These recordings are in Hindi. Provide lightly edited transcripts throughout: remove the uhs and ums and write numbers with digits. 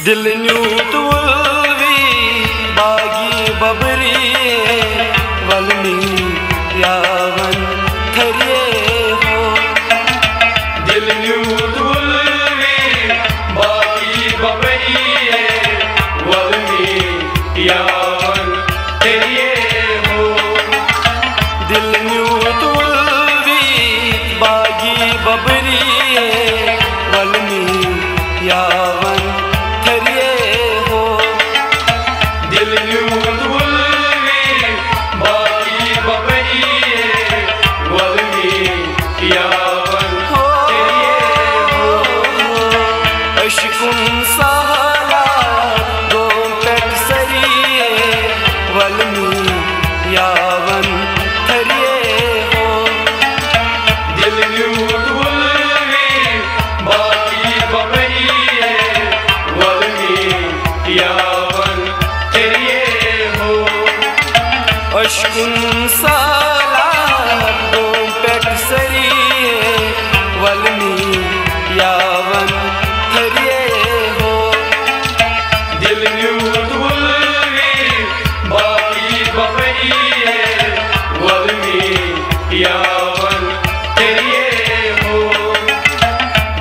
दिल न्यूतुवी बागी बबरी वलनी यावन थरिये हो। दिल न्यूतुवी बागी बबरी वलनी यावन थरिये हो। दिल न्यूतुवी बागी बबरी वलनी यावन थरिये हो। दिल न्यूतुवी बागी बबरी वलनी यावन थरिये हो। अशकुन सहाला दो पेट सरिये वलनी यावन थरिये हो। दिल न्यूतुवी बागी बबरी वलनी यावन थरिये हो। अशकुन साला दो पेट सरिये वलनी यावन थरिये हो। दिल न्यूतुवी बागी बबरी वलनी यावन थरिये हो।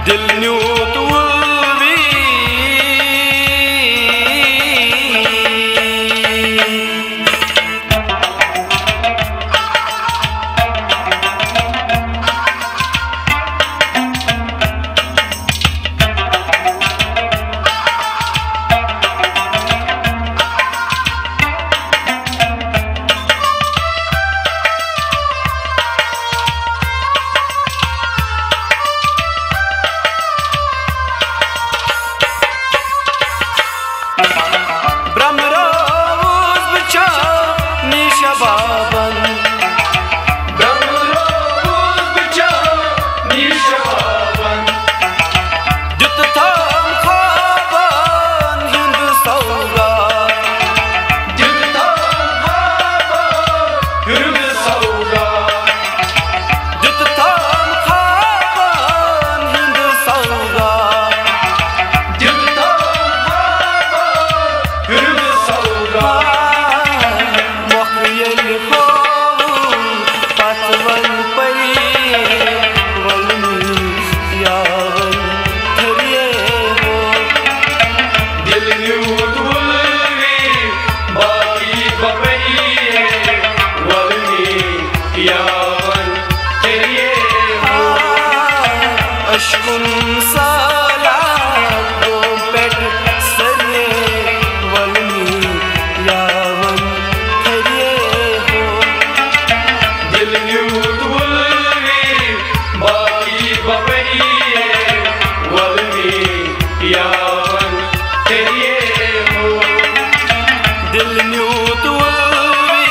दिल न्यूतुवी ब्रह्मरोज बचा निशबाबन ब्रह्मरोज बचा निशबाबन जुत थाम खाबन हिंद सौगा जुत थाम खाबन हिंद सौगा जुत थाम खाबन हिंद सौगा जुत थाम खाबन हिंद सौगा। मोखयल हो पतवन परी वलनी यावन थरिये हो। दिल न्यूतुवी बागी बबरी वलनी यावन थरिये हो। अशकुन साला दो पेट सरिये वलनी यावन थरिये हो। दिल न्यूतुवी बागी बबरी वलनी यावन थरिये हो। दिल न्यूतुवी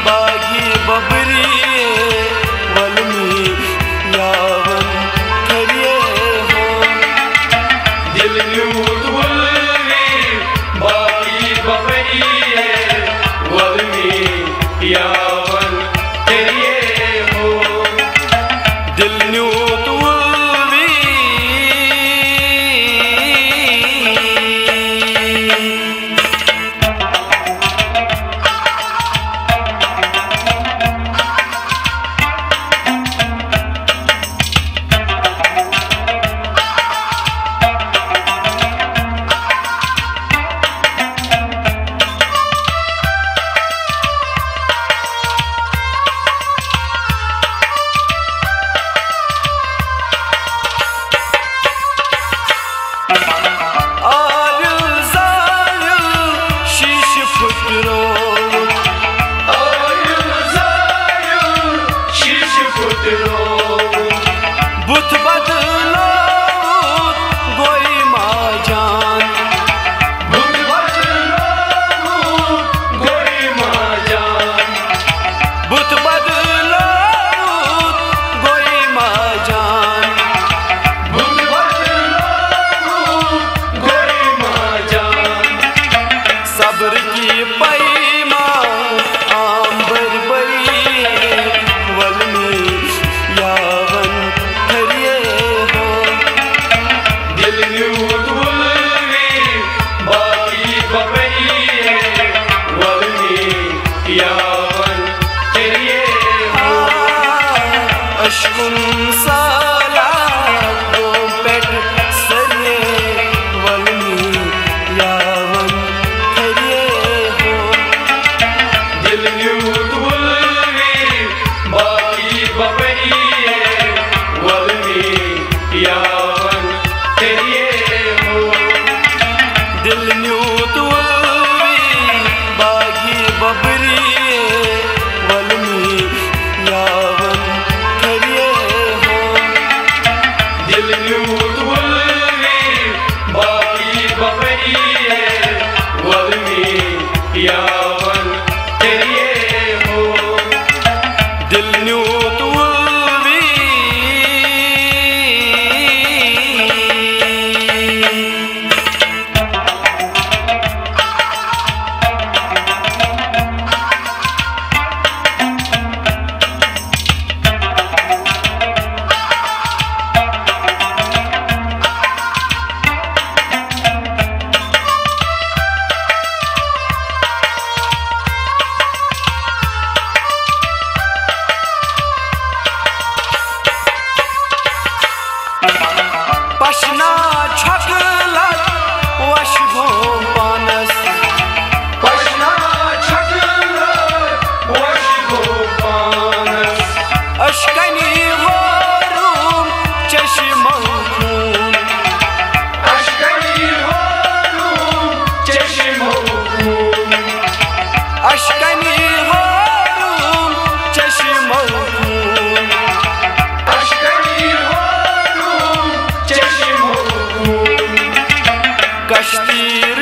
बागी बबरी वलनी यावन थरिये हो। दिल न्यूतुवी बागी बबरी वलनी यावन थरिये हो। दिल न्यूतुवी बबरिए वलमी यावन तेरिए हो दिल न्यूत वुल्वी पशना छकलत वशभो पानस पशना छकलत वशभो पानस अशकनी होरूम चश्मो खून अशकनी होरूम चश्मो खून अशकनी होरूम चश्मो खून अशकनी होरूम चश्मो खून कश्ती